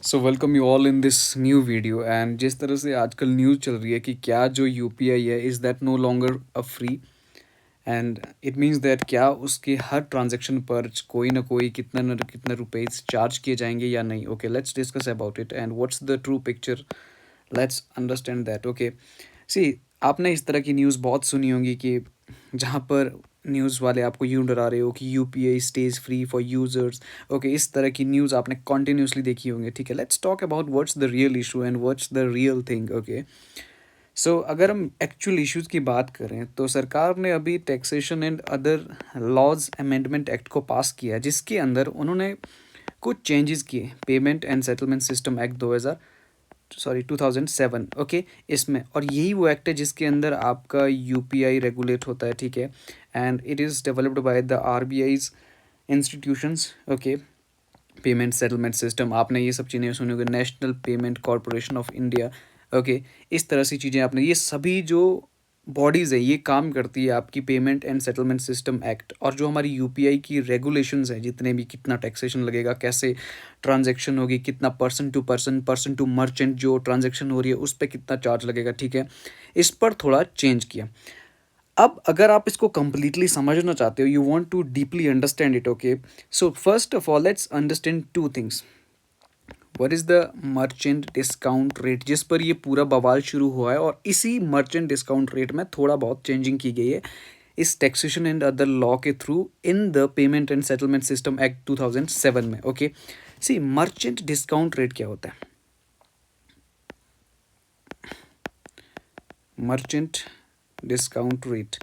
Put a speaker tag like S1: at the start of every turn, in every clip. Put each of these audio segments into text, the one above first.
S1: So welcome you all in this new video and जिस तरह से आजकल न्यूज़ चल रही है कि क्या जो यूपीआई है is that no longer a free and it means that क्या उसके हर ट्रांजैक्शन पर कोई ना कोई कितना न कितना रुपीज़ चार्ज किए जाएंगे या नहीं। Okay, let's discuss about it and what's the true picture. Let's understand that. Okay, see, आपने इस तरह की न्यूज़ बहुत सुनी होंगी कि जहाँ पर न्यूज़ वाले आपको यूँ डरा रहे हो कि UPI stage free for users. Okay, इस तरह की न्यूज़ आपने कॉन्टिन्यूसली देखी होंगी। ठीक है, let's talk about what's the real issue and what's the real thing. Okay, so अगर हम एक्चुअल इश्यूज़ की बात करें तो सरकार ने अभी taxation and other laws amendment act को पास किया है, जिसके अंदर उन्होंने कुछ चेंजेस किए payment and settlement system act 2007। Okay, इसमें और यही वो एक्ट है जिसके अंदर आपका यूपीआई रेगुलेट होता है। ठीक है, and it is developed by the RBI's institutions. Okay, payment settlement system आपने ये सब चीज़ें सुनी होगी, national payment corporation of India. Okay, इस तरह से चीज़ें आपने ये सभी जो बॉडीज़ है ये काम करती है आपकी payment and settlement system act. और जो हमारी यूपीआई की रेगुलेशंस है, जितने भी कितना टैक्सेशन लगेगा, कैसे ट्रांजैक्शन होगी, कितना पर्सन टू मर्चेंट जो ट्रांजैक्शन हो रही है उस पर कितना चार्ज लगेगा। ठीक है, इस पर थोड़ा चेंज किया। अब अगर आप इसको कंप्लीटली समझना चाहते हो, you want to deeply understand it. Okay, so first of all let's understand two things. What is the merchant discount rate, जिस पर ये पूरा बवाल शुरू हुआ है, और इसी मर्चेंट डिस्काउंट रेट में थोड़ा बहुत चेंजिंग की गई है इस टैक्सेशन एंड अदर लॉ के through in the payment and settlement system act 2007 में। ओके, सी, मर्चेंट डिस्काउंट रेट क्या होता है? Merchant discount rate.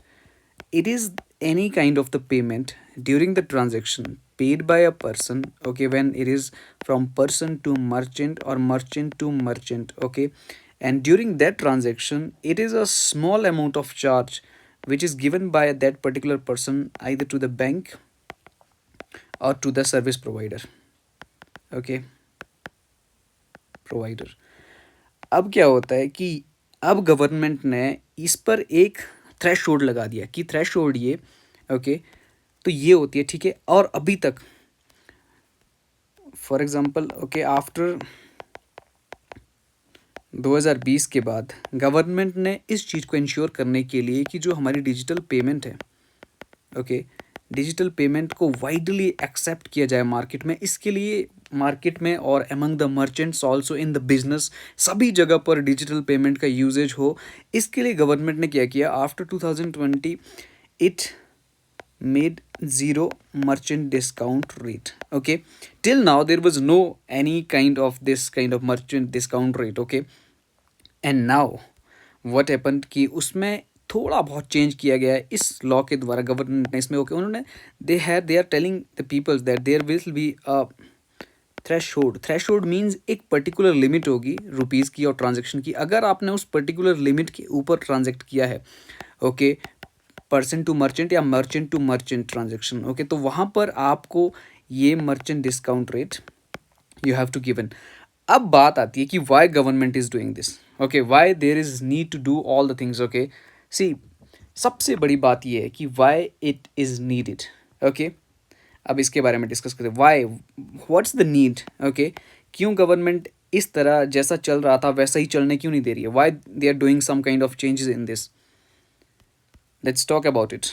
S1: It is any kind of the payment during the transaction paid by a person, okay, when it is from person to merchant or merchant to merchant. Okay, and during that transaction it is a small amount of charge which is given by that particular person either to the bank or to the service provider. Okay, provider. अब क्या होता है कि अब government ने इस पर एक थ्रेशोल्ड लगा दिया कि थ्रेशोल्ड ये, ओके, तो ये होती है। ठीक है, और अभी तक फॉर एग्जांपल, ओके, आफ्टर 2020 के बाद गवर्नमेंट ने इस चीज़ को इंश्योर करने के लिए कि जो हमारी डिजिटल पेमेंट है, ओके, डिजिटल पेमेंट को वाइडली एक्सेप्ट किया जाए मार्केट में, इसके लिए मार्केट में और among the merchants also in the business सभी जगह पर डिजिटल पेमेंट का यूजेज हो, इसके लिए गवर्नमेंट ने क्या किया after 2020, it made zero merchant discount rate. Okay, till now there was no any kind of this kind of merchant discount rate. Okay, and now what happened कि उसमें थोड़ा बहुत चेंज किया गया है इस लॉ के द्वारा गवर्नमेंट ने इसमें। ओके, उन्होंने they are telling the peoples that there will be a threshold. Threshold means एक पर्टिकुलर लिमिट होगी रुपीज़ की और ट्रांजेक्शन की। अगर आपने उस पर्टिकुलर लिमिट के ऊपर ट्रांजेक्ट किया है, ओके, पर्सन टू मर्चेंट या merchant to merchant transaction, okay, तो वहाँ पर आपको ये merchant discount rate you have to given. अब बात आती है कि why government is doing this. Okay, why there is need to do all the things. Okay, see, सबसे बड़ी बात यह है कि why it is needed. Okay, अब इसके बारे में डिस्कस करते हैं। Why, what's the need. Okay, क्यों गवर्नमेंट इस तरह जैसा चल रहा था वैसा ही चलने क्यों नहीं दे रही है? Why they are doing some kind of changes in this? Let's talk about it.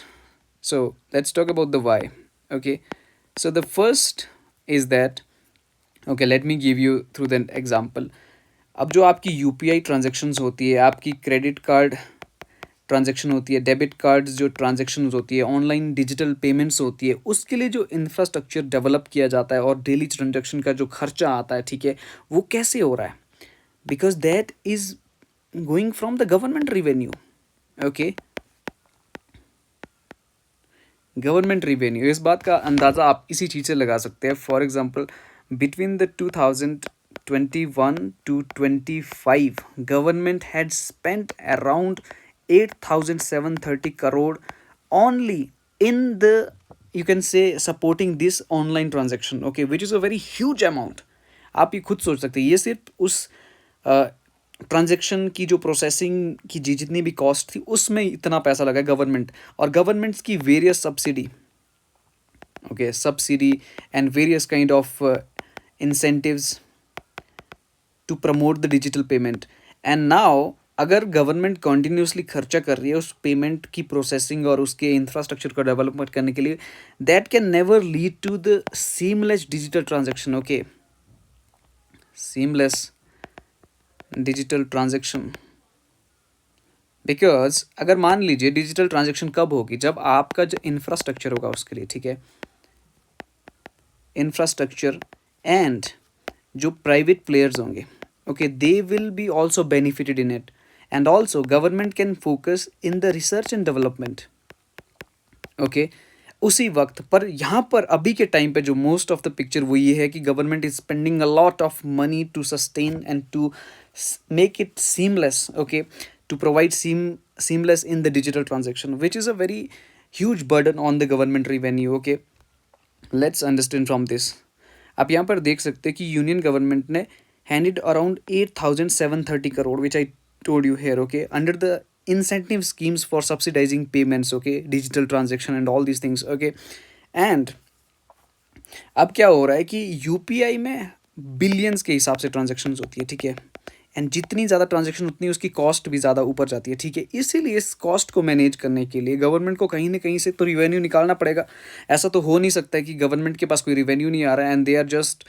S1: So let's talk about the why. Okay, so the first is that, okay, let me give you through the example. अब जो आपकी UPI transactions होती है, आपकी credit card transaction होती है, debit card जो transaction होती है, ऑनलाइन डिजिटल पेमेंट्स होती है, उसके लिए जो इंफ्रास्ट्रक्चर डेवलप किया जाता है और डेली ट्रांजेक्शन का जो खर्चा आता है, ठीक है, वो कैसे हो रहा है? Because that is going from the government revenue. Okay, government revenue, इस बात का अंदाज़ा आप इसी चीज़ से लगा सकते हैं। For example, between the 2021 to 25 government had spent around 8,730 crore only in the, you can say, supporting this online transaction. Okay, which is a very huge amount. आप ये खुद सोच सकते हैं, ये सिर्फ उस ट्रांजेक्शन की जो प्रोसेसिंग की जितनी भी कॉस्ट थी उसमें इतना पैसा लगा गवर्नमेंट। और गवर्नमेंट्स की various subsidy, okay, subsidy and various kind of incentives to promote the digital payment. And now अगर गवर्नमेंट कंटिन्यूसली खर्चा कर रही है उस पेमेंट की प्रोसेसिंग और उसके इंफ्रास्ट्रक्चर का डेवलपमेंट करने के लिए, that can never lead to the seamless digital transaction. Okay, seamless digital transaction, because अगर मान लीजिए डिजिटल ट्रांजेक्शन कब होगी, जब आपका जो इंफ्रास्ट्रक्चर होगा उसके लिए, ठीक है, इंफ्रास्ट्रक्चर एंड जो प्राइवेट प्लेयर्स होंगे, okay, they will be also benefited in it, and also government can focus in the research and development. Okay, उसी वक्त पर यहाँ पर अभी के टाइम पे जो मोस्ट ऑफ द पिक्चर वो ये है कि government is spending a lot of money to sustain and to make it seamless, okay, to provide seamless in the digital transaction, which is a very huge burden on the government revenue। okay, let's understand from this। आप यहाँ पर देख सकते हैं कि union government ने handed around 8,730 crore, which I told you here, okay, under the incentive schemes for subsidizing payments, okay, digital transaction and all these things, okay। and अब क्या हो रहा है कि यूपीआई में बिलियंस के हिसाब से ट्रांजेक्शन्स होती है, ठीक है, एंड जितनी ज़्यादा ट्रांजेक्शन उतनी उसकी कॉस्ट भी ज़्यादा ऊपर जाती है, ठीक है। इसीलिए इस कॉस्ट को मैनेज करने के लिए गवर्नमेंट को कहीं ना कहीं से तो रिवेन्यू निकालना पड़ेगा। ऐसा तो हो नहीं सकता है कि गवर्नमेंट के पास कोई रिवेन्यू नहीं आ रहा है and they are just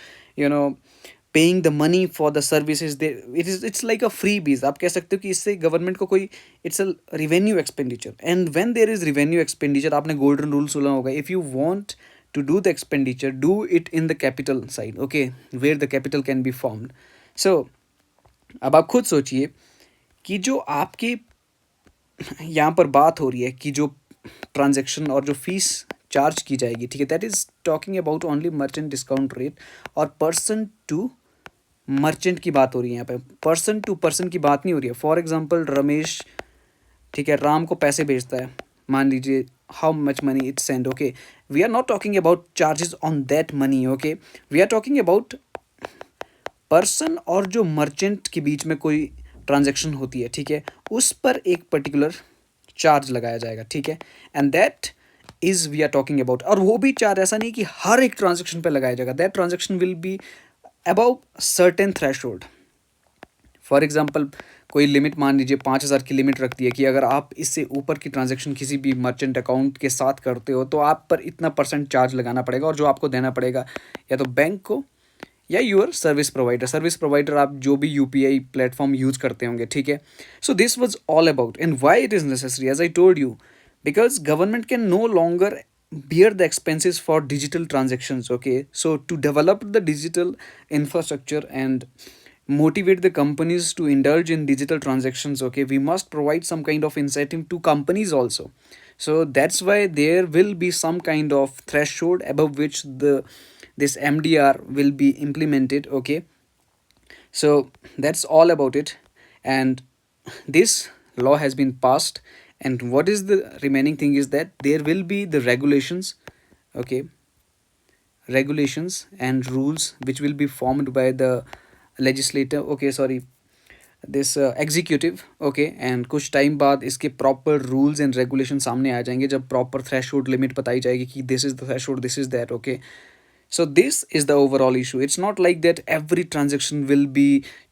S1: paying the money for the services, they it's like a freebies. आप कह सकते हो कि इससे गवर्नमेंट को कोई, it's a revenue expenditure, and when there is revenue expenditure, आपने गोल्डन रूल सुना होगा, if you want to do the expenditure, do it in the capital side, okay, where the capital can be formed। so अब आप खुद सोचिए कि जो आपकी यहाँ पर बात हो रही है कि जो ट्रांजैक्शन और जो फीस चार्ज की जाएगी, ठीक है, that is talking about only merchant discount rate और पर्सन टू मर्चेंट की बात हो रही है। यहाँ पे पर्सन टू पर्सन की बात नहीं हो रही है। फॉर एग्जांपल रमेश, ठीक है, राम को पैसे भेजता है, मान लीजिए how much money it send, okay, we are not talking about charges on that money, okay, we are talking about person और जो मर्चेंट के बीच में कोई ट्रांजैक्शन होती है, ठीक है, उस पर एक पर्टिकुलर चार्ज लगाया जाएगा, ठीक है, and that is we are talking about. और वो भी चार्ज ऐसा नहीं कि हर एक ट्रांजैक्शन पे लगाया जाएगा, that transaction will be above certain threshold. For example कोई लिमिट मान लीजिए 5,000 की लिमिट रखती है कि अगर आप इससे ऊपर की ट्रांजैक्शन किसी भी मर्चेंट अकाउंट के साथ करते हो तो आप पर इतना परसेंट चार्ज लगाना पड़ेगा, और जो आपको देना पड़ेगा या तो बैंक को या यूर सर्विस प्रोवाइडर, आप जो भी यूपीआई प्लेटफॉर्म यूज करते होंगे, ठीक है। So this was all about and why it is necessary, as I told you, because government can no longer bear the expenses for digital transactions, okay, so to develop the digital infrastructure and motivate the companies to indulge in digital transactions, okay, we must provide some kind of incentive to companies also। so that's why there will be some kind of threshold above which this MDR will be implemented, okay। so that's all about it, and this law has been passed, and what is the remaining thing is that there will be the regulations, okay, regulations and rules which will be formed by the legislator, okay, sorry, this executive, okay, and कुछ time बाद इसके proper rules and regulation सामने आ जाएंगे जब proper threshold limit बताई जाएगी कि this is the threshold, this is that, okay. so this is the overall issue, it's not like that every transaction will be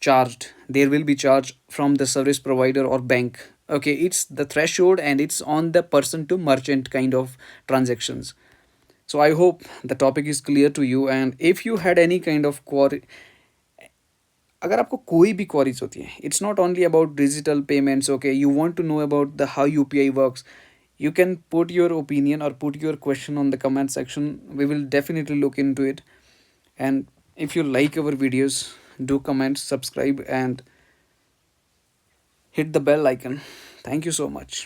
S1: charged, there will be charge from the service provider or bank, okay, it's the threshold and it's on the person to merchant kind of transactions। so I hope the topic is clear to you, and if you had any kind of query, अगर आपको कोई भी queries होती है, it's not only about digital payments, okay, you want to know about the how UPI works, you can put your opinion or put your question on the comment section, we will definitely look into it। and if you like our videos, do comment, subscribe and hit the bell icon। thank you so much।